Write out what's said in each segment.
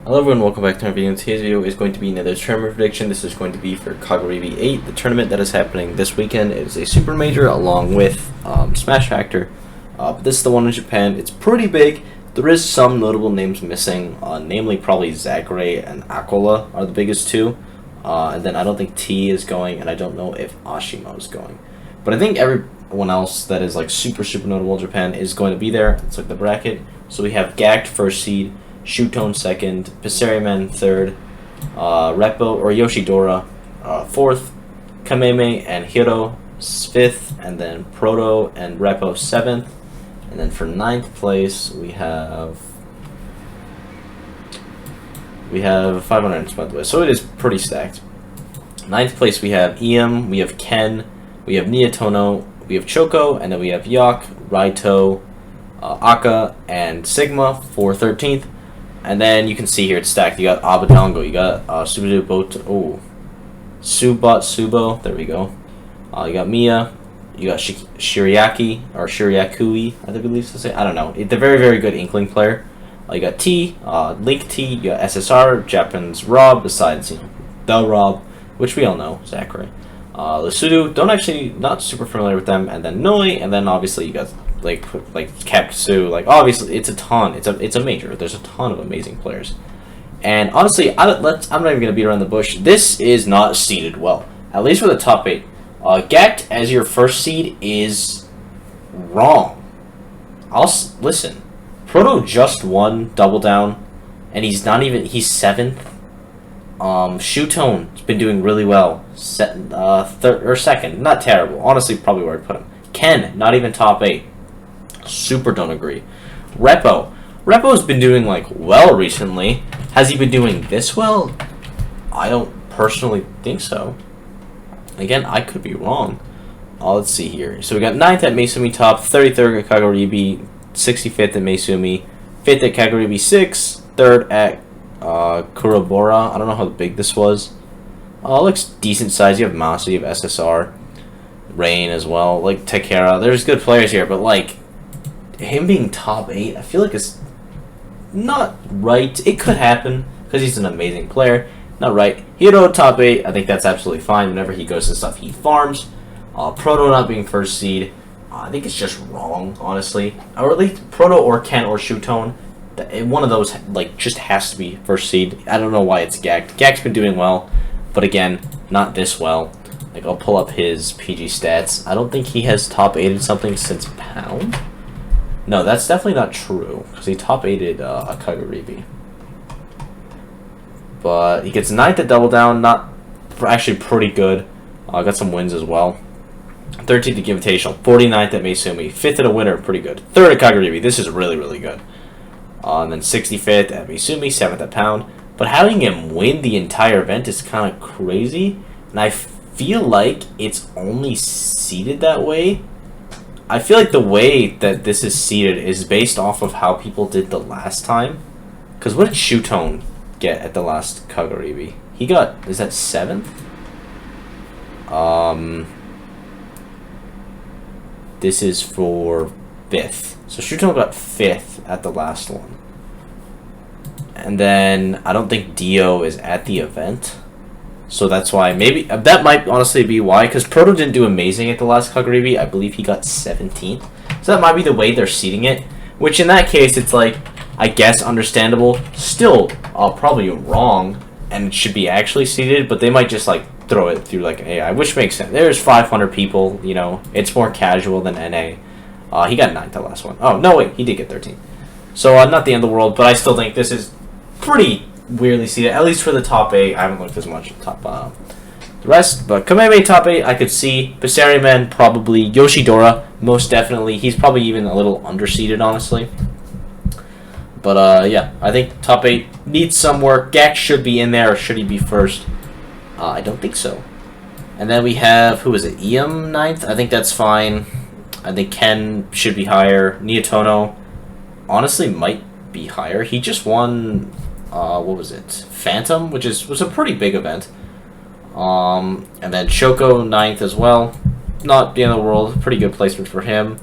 Hello everyone, welcome back to my video. Today's video is going to be another tournament prediction. This is going to be for Kagaribi 8, the tournament that is happening this weekend. It is a super major along with Smash Factor. But this is the one in Japan. It's pretty big. There is some notable names missing, namely probably Zachary and Akola are the biggest two. And then I don't think T is going, and I don't know if Ashimo is going. But I think everyone else that is like super notable in Japan is going to be there. It's like the bracket. So we have Gact first seed, Shutone second, Pissariman third, Repo or Yoshidora fourth, Kameme and Hiro fifth, and then Proto and Repo seventh. And then for ninth place we have 500 by the way, so it is pretty stacked. Ninth place we have EM, we have Ken, we have Niatono, we have Choco, and then we have Yak, Raito, Aka, and Sigma for 13th. And then you can see here it's stacked. You got Abadango, you got Subat Subo, there we go. You got Mia, you got Shiriaki, or Shiriakui, I believe to say. I don't know. It's a very good Inkling player. You got T, Link T, you got SSR, Japan's Rob, besides, the Rob, which we all know, Zachary. Lusudu, not super familiar with them, and then Noi, and then obviously you got like Kapsu, like obviously it's a ton, it's a major. There's a ton of amazing players, and honestly, I'm not even gonna beat around the bush. This is not seeded well, at least for the top 8. Gact as your first seed is wrong. Listen. Proto just won Double Down, and he's 7th. Shutone has been doing really well. Third or second, not terrible. Honestly, probably where I'd put him. Ken, not even top 8. Super don't agree. Repo's been doing like well recently. Has he been doing this well? I don't personally think so. Again, I could be wrong. Let's see here. So we got 9th at Meisumi top, 33rd at Kagaribi, 65th at Meisumi, 5th at Kagaribi 6, 3rd at Kurobora. I don't know how big this was. Looks decent size. You have Masu, you have SSR, Rain as well, like Takera. There's good players here, but like him being top 8, I feel like it's not right. It could happen because he's an amazing player. Not right. Hiro top 8, I think that's absolutely fine. Whenever he goes to stuff, he farms. Proto not being first seed, I think it's just wrong, honestly. Or at least Proto or Ken or Shutone. One of those like just has to be first seed. I don't know why it's Gact. Gact's been doing well, but again, not this well. Like I'll pull up his PG stats. I don't think he has top 8'd something since Pound. No, that's definitely not true because he top 8'd a Kagaribi. But he gets 9th at Double Down, actually pretty good. Got some wins as well. 13th at Invitational, 49th at Meisumi, 5th at a winner, pretty good. 3rd at Kagaribi, this is really good. And then 65th at Meisumi, 7th at Pound. But having him win the entire event is kind of crazy. And I feel like it's only seeded that way. I feel like the way that this is seeded is based off of how people did the last time. Because what did Shutone get at the last Kagaribi? He got, is that 7th? This is for 5th. So Shutone got 5th at the last one. And then I don't think Dio is at the event. So that's why, maybe, that might honestly be why. Because Proto didn't do amazing at the last Kagaribi. I believe he got 17th. So that might be the way they're seeding it. Which in that case, it's like, I guess understandable. Still, probably wrong. And it should be actually seeded. But they might just like throw it through like AI. Which makes sense. There's 500 people, It's more casual than NA. He got 9th the last one. Oh, no, wait. He did get 13th. So, not the end of the world, but I still think this is pretty weirdly seeded, at least for the top 8. I haven't looked as much at the rest, but Kameme top 8, I could see. Pissariman, probably. Yoshidora, most definitely. He's probably even a little underseeded, honestly. But, yeah, I think top 8 needs some work. Gact should be in there, or should he be first? I don't think so. And then we have, who is it, EM 9th? I think that's fine. I think Ken should be higher. Niatono, honestly, might be higher. He just won, what was it? Phantom, which was a pretty big event. And then Choco 9th as well. Not the end of the world. Pretty good placement for him.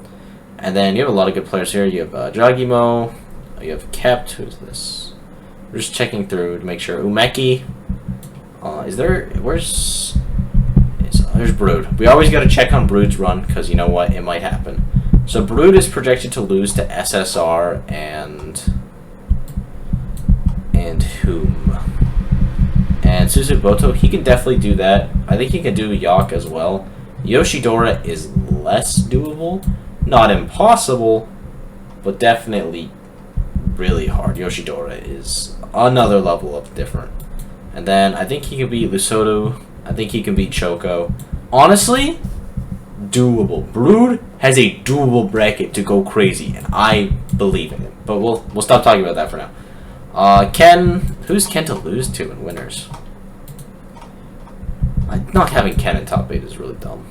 And then you have a lot of good players here. You have Dragimo. You have Kept. Who's this? We're just checking through to make sure. Umeki. There's Brood. We always got to check on Brood's run because you know what? It might happen. So Brood is projected to lose to SSR and whom? And Suzuboto, he can definitely do that. I think he can do Yak as well. Yoshidora is less doable. Not impossible, but definitely really hard. Yoshidora is another level of different. And then I think he can beat Lusoto. I think he can beat Choco. Honestly, doable. Brood has a doable bracket to go crazy, and I believe in it. But we'll stop talking about that for now. Ken, who's Ken to lose to in winners? Not having Ken in top 8 is really dumb.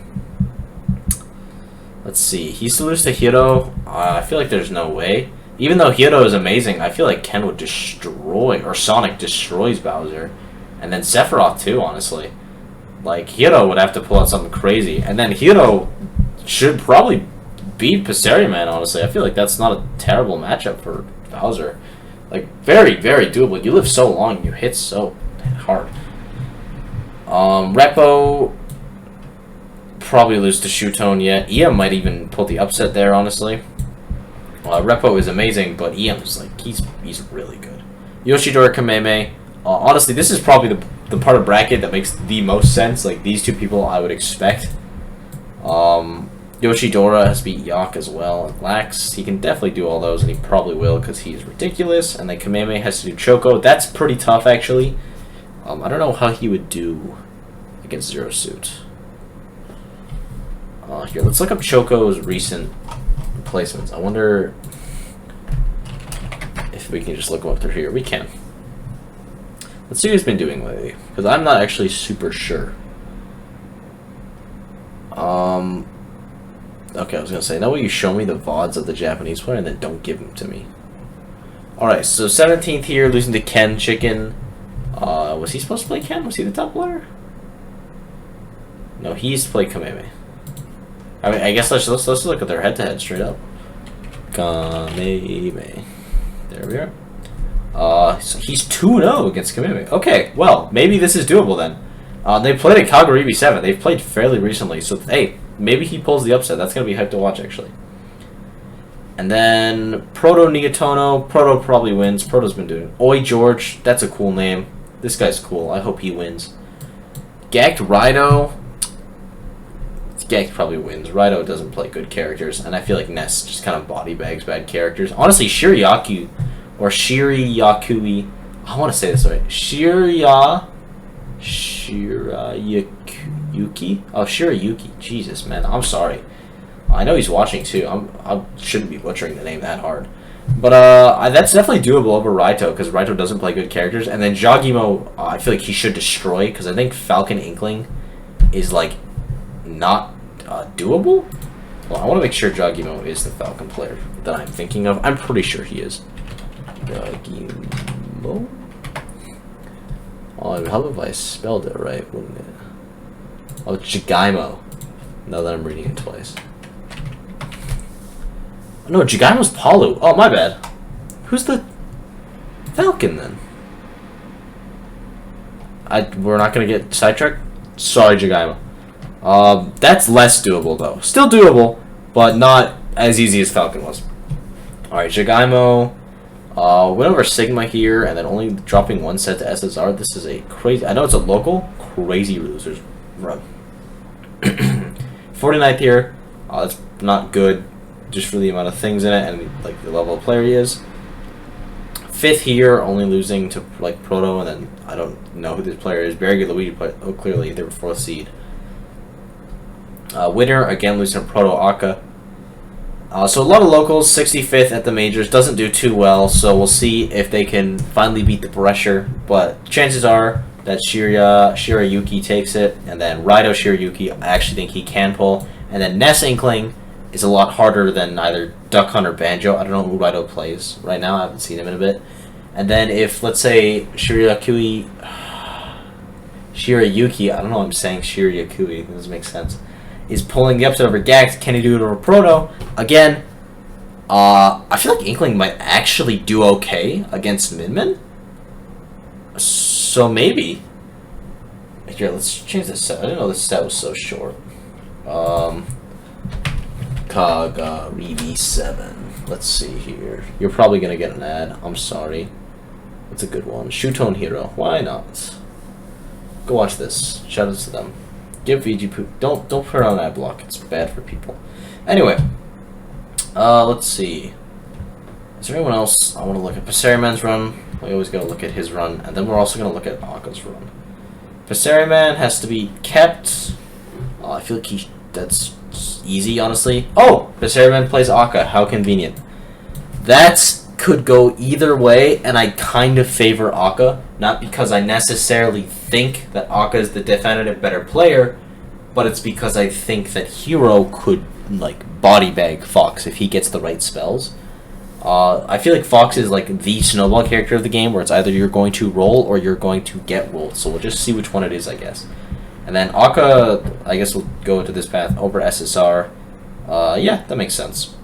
Let's see. He used to lose to Hiro. I feel like there's no way. Even though Hiro is amazing, I feel like Ken would destroy, or Sonic destroys Bowser. And then Sephiroth too, honestly. Like, Hiro would have to pull out something crazy. And then Hiro should probably beat Passeriman, honestly. I feel like that's not a terrible matchup for Bowser. Like, very, very doable. You live so long, you hit so hard. Repo probably lose to Shutone yet. EM might even pull the upset there, honestly. Repo is amazing, but EM is like, he's really good. Yoshidora Kameme. Honestly, this is probably the part of bracket that makes the most sense. Like, these two people I would expect. Yoshidora has beat Yak as well. And Lax, he can definitely do all those, and he probably will because he's ridiculous. And then Kameme has to do Choco. That's pretty tough, actually. I don't know how he would do against Zero Suit. Here, let's look up Choco's recent placements. I wonder if we can just look him up through here. We can. Let's see what he's been doing lately, because I'm not actually super sure. Okay, I was going to say, now will you show me the VODs of the Japanese player and then don't give them to me? Alright, so 17th here, losing to Ken Chicken. Was he supposed to play Ken? Was he the top player? No, he's played Kameme. I mean, I guess let's look at their head-to-head straight up. Kameme. There we are. So he's 2-0 against Kameme. Okay, well, maybe this is doable then. They played at Kagaribi 7. They've played fairly recently, so hey, maybe he pulls the upset. That's going to be hype to watch, actually. And then Proto Nigatono. Proto probably wins. Proto's been doing Oi George. That's a cool name. This guy's cool. I hope he wins. Gagged Rido. Gagged probably wins. Rido doesn't play good characters, and I feel like Ness just kind of body bags bad characters. Honestly, Shiryaku or Shiryakui. I want to say this right. Shirayuki? Oh, Shirayuki. Jesus, man. I'm sorry. I know he's watching too. I shouldn't be butchering the name that hard. But that's definitely doable over Raito, because Raito doesn't play good characters. And then Jagimo, I feel like he should destroy, because I think Falcon Inkling is like not doable. Well, I want to make sure Jagimo is the Falcon player that I'm thinking of. I'm pretty sure he is. Jagimo? Oh, I would help if I spelled it right, wouldn't it? Oh, Jagaimo. Now that I'm reading it twice. No, Jagaimo's Palu. Oh, my bad. Who's the Falcon, then? We're not going to get sidetracked? Sorry, Jagaimo. That's less doable, though. Still doable, but not as easy as Falcon was. Alright, Jagaimo. Went over Sigma here, and then only dropping one set to SSR. This is a crazy... I know it's a local. Crazy losers run. 49th here. That's not good, just for the amount of things in it and like the level of player he is. 5th here, only losing to like Proto, and then I don't know who this player is. Very good Luigi, but oh, clearly they were 4th seed. Winner, again losing to Proto Aka. So a lot of locals, 65th at the majors, doesn't do too well, so we'll see if they can finally beat the pressure, but chances are that Shirayuki takes it, and then Raito Shirayuki, I actually think he can pull, and then Ness Inkling is a lot harder than either Duck Hunt or Banjo. I don't know who Raito plays right now, I haven't seen him in a bit. And then if, let's say, Shirayuki, I don't know why I'm saying Shirayuki, it doesn't make sense, is pulling the upset over Gax, can he do it over Proto? Again, I feel like Inkling might actually do okay against Minmin. So maybe. Here, let's change this set. I didn't know this set was so short. Kagaribi 7. Let's see here. You're probably gonna get an ad. I'm sorry. It's a good one. Shootone Hero. Why not? Go watch this. Shout out to them. Give VG poop. Don't put it on ad block. It's bad for people. Anyway. Let's see. Is there anyone else I want to look at? Passeriman's run. We always gotta look at his run, and then we're also gonna look at Aka's run. Passeriman has to be kept. I feel like that's easy, honestly. Oh! Passeriman plays Aka. How convenient. That could go either way, and I kind of favor Aka. Not because I necessarily think that Aka is the definitive better player, but it's because I think that Hero could, like, body bag Fox if he gets the right spells. I feel like Fox is like the snowball character of the game, where it's either you're going to roll or you're going to get rolled. So we'll just see which one it is, I guess. And then Aka, I guess we'll go into this path over SSR. Yeah, that makes sense.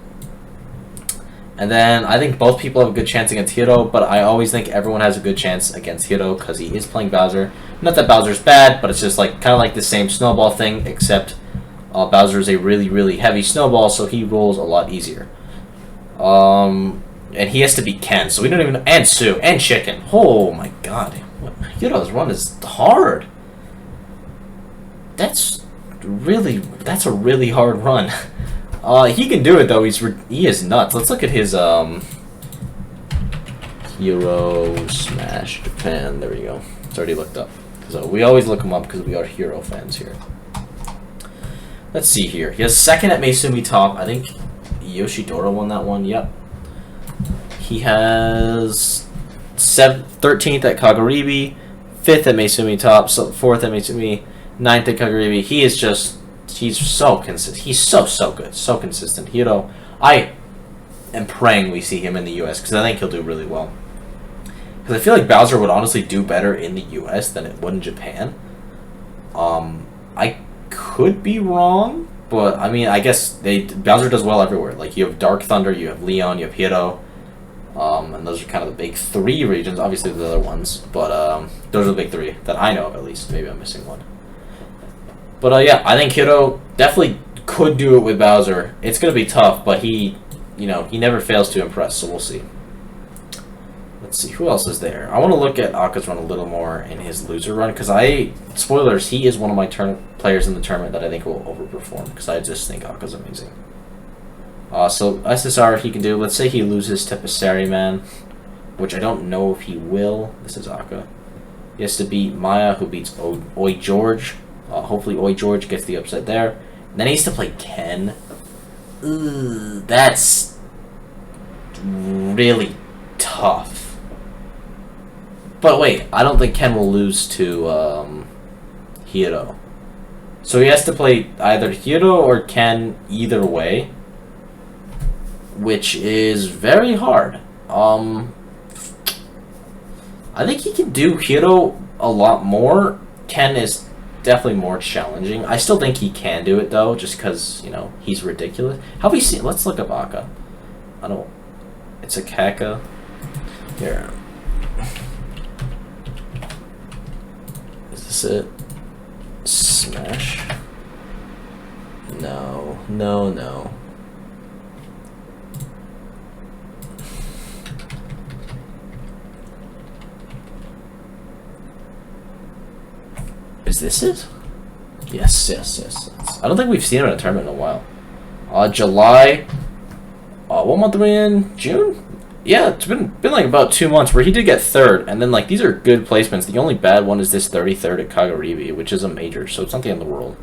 And then I think both people have a good chance against Hiro, but I always think everyone has a good chance against Hiro because he is playing Bowser. Not that Bowser's bad, but it's just like kind of like the same snowball thing, except Bowser is a really, really heavy snowball, so he rolls a lot easier. And he has to be Ken, so we don't even... And Sue, and Chicken. Oh my god. Hiro's run is hard. That's a really hard run. He can do it, though. He is nuts. Let's look at his, Hero Smash Japan. There we go. It's already looked up. So we always look him up because we are Hero fans here. Let's see here. He has second at Meisumi Top. I think Yoshidora won that one. Yep. He has 13th at Kagaribi, 5th at Meisumi Top, 4th at Meisumi, 9th at Kagaribi. He is just, he's so consistent. He's so good. So consistent. Hiro, I am praying we see him in the US because I think he'll do really well. Because I feel like Bowser would honestly do better in the US than it would in Japan. I could be wrong, but I mean, I guess Bowser does well everywhere. Like, you have Dark Thunder, you have Leon, you have Hiro. And those are kind of the big three regions. Obviously, the other ones, but those are the big three that I know of, at least. Maybe I'm missing one. But yeah, I think Hiro definitely could do it with Bowser. It's gonna be tough, but he never fails to impress. So we'll see. Let's see who else is there. I want to look at Aka's run a little more in his loser run because spoilers, he is one of my players in the tournament that I think will overperform because I just think Aka's amazing. So SSR he can do. Let's say he loses to Passeriman, which I don't know if he will. This is Aka. He has to beat Maya, who beats Oi George. Hopefully Oi George gets the upset there. And then he has to play Ken. Ugh, that's really tough. But wait, I don't think Ken will lose to Hiro. So he has to play either Hiro or Ken either way, which is very hard. I think he can do Hiro a lot more. Ken is definitely more challenging. I still think he can do it, though, just because, he's ridiculous. How have we seen... Let's look up Aka. It's a Kaka. Here. Is this it? Smash? No. Is this it? Yes. I don't think we've seen him in a tournament in a while. July. What month are we in? June? Yeah, it's been like about 2 months where he did get third, and then like these are good placements. The only bad one is this 33rd at Kagaribi, which is a major, so it's not the end of the world.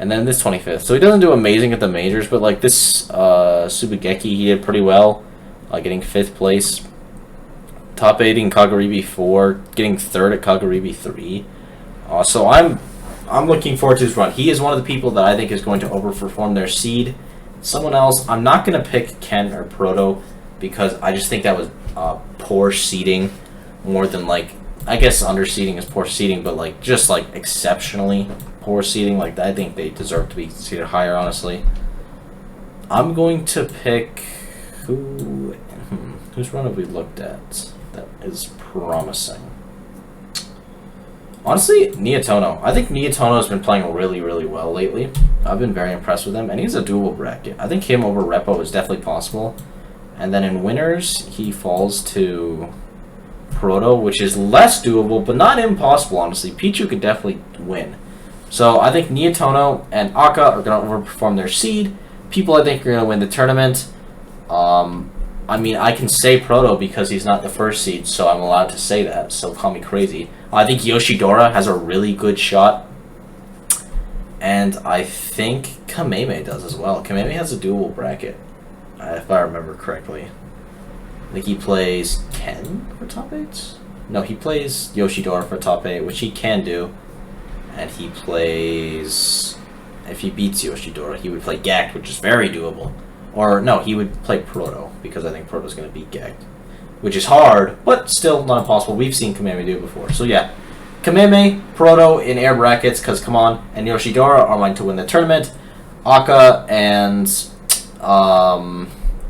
And then this 25th. So he doesn't do amazing at the majors, but like this Subigeki, he did pretty well, getting 5th place. Top 8 in Kagaribi 4, getting 3rd at Kagaribi 3. So I'm looking forward to his run. He is one of the people that I think is going to overperform their seed. Someone else, I'm not going to pick Ken or Proto because I just think that was poor seeding more than like, I guess underseeding is poor seeding, but like just like exceptionally poor seeding. Like I think they deserve to be seeded higher, honestly. I'm going to pick whose run have we looked at that is promising? Honestly, Nietono. I think Nietono's been playing really, really well lately. I've been very impressed with him, and he's a doable bracket. I think him over Repo is definitely possible. And then in winners, he falls to Proto, which is less doable, but not impossible, honestly. Pichu could definitely win. So I think Nietono and Aka are going to overperform their seed. People I think are going to win the tournament. I mean, I can say Proto because he's not the first seed, so I'm allowed to say that, so call me crazy. I think Yoshidora has a really good shot. And I think Kameme does as well. Kameme has a dual bracket, if I remember correctly. I think he plays Ken for top 8? No, he plays Yoshidora for top 8, which he can do. And he plays... If he beats Yoshidora, he would play Gact, which is very doable. Or, no, he would play Proto, because I think Proto's going to beat Gact. Which is hard, but still not impossible. We've seen Kameme do it before. So, yeah. Kameme, Proto in air brackets, because come on. And Yoshidora are mine to win the tournament. Aka and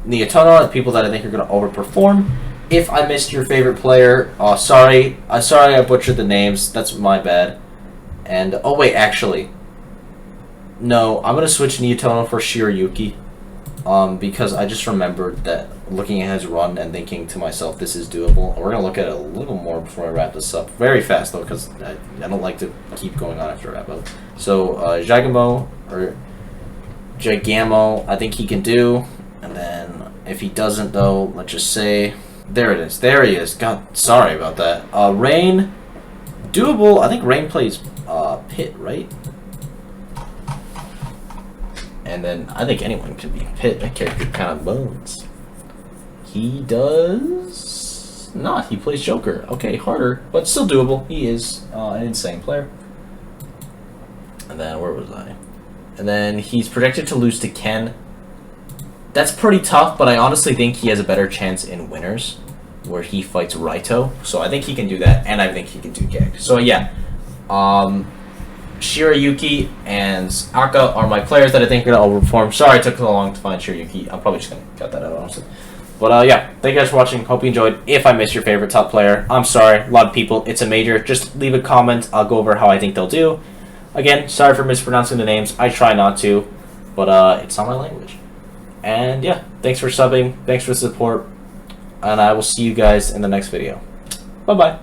Nietono are people that I think are going to overperform. If I missed your favorite player, sorry. Sorry I butchered the names. That's my bad. And, oh wait, actually. No, I'm going to switch Nietono for Shiroyuki. Because I just remembered that looking at his run and thinking to myself, this is doable. We're going to look at it a little more before I wrap this up. Very fast, though, because I don't like to keep going on after I wrap up. So, Jagamo, or Jagamo, I think he can do. And then, if he doesn't, though, let's just say... There it is. There he is. God, sorry about that. Rain, doable. I think Rain plays Pit, right? And then I think anyone can be Pit. That character kind of bones. He does not. He plays Joker. Okay, harder, but still doable. He is an insane player. And then where was I? And then he's projected to lose to Ken. That's pretty tough, but I honestly think he has a better chance in winners, where he fights Raito. So I think he can do that, and I think he can do Gek. So yeah. Shiroyuki and Aka are my players that I think are going to overperform. Sorry it took so long to find Shiroyuki. I'm probably just going to cut that out, honestly. But yeah, thank you guys for watching. Hope you enjoyed. If I missed your favorite top player, I'm sorry. A lot of people, it's a major. Just leave a comment. I'll go over how I think they'll do. Again, sorry for mispronouncing the names. I try not to, but it's not my language. And yeah, thanks for subbing. Thanks for the support. And I will see you guys in the next video. Bye-bye.